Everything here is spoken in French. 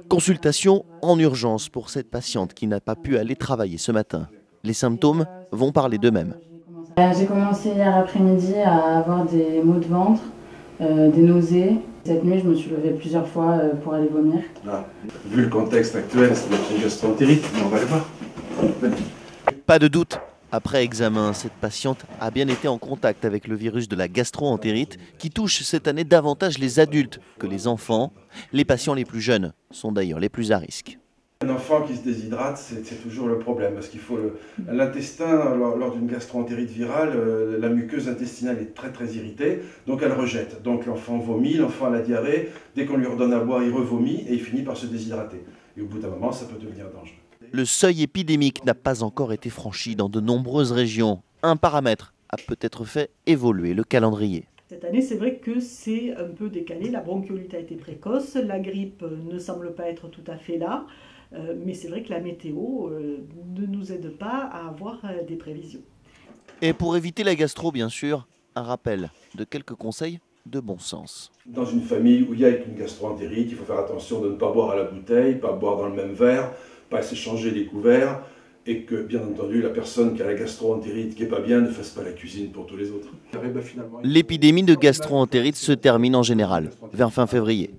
Consultation en urgence pour cette patiente qui n'a pas pu aller travailler ce matin. Les symptômes vont parler d'eux-mêmes. J'ai commencé hier après-midi à avoir des maux de ventre, des nausées. Cette nuit, je me suis levée plusieurs fois pour aller vomir. Ah, vu le contexte actuel, ça doit être une gastro-entérite, mais on va le voir. Pas de doute, après examen, cette patiente a bien été en contact avec le virus de la gastro-entérite qui touche cette année davantage les adultes que les enfants. Les patients les plus jeunes sont d'ailleurs les plus à risque. Un enfant qui se déshydrate, c'est toujours le problème, parce qu'il faut l'intestin, lors d'une gastro-entérite virale, la muqueuse intestinale est très irritée, donc elle rejette. Donc l'enfant vomit, l'enfant a la diarrhée, dès qu'on lui redonne à boire, il revomit et il finit par se déshydrater. Et au bout d'un moment, ça peut devenir dangereux. Le seuil épidémique n'a pas encore été franchi dans de nombreuses régions. Un paramètre a peut-être fait évoluer le calendrier. Cette année, c'est vrai que c'est un peu décalé. La bronchiolite a été précoce, la grippe ne semble pas être tout à fait là. Mais c'est vrai que la météo ne nous aide pas à avoir des prévisions. Et pour éviter la gastro, bien sûr, un rappel de quelques conseils de bon sens. Dans une famille où il y a une gastro-entérite, il faut faire attention de ne pas boire à la bouteille, pas boire dans le même verre, pas s'échanger les couverts, et que, bien entendu, la personne qui a la gastro-entérite qui n'est pas bien ne fasse pas la cuisine pour tous les autres. L'épidémie de gastro-entérite se termine en général vers fin février.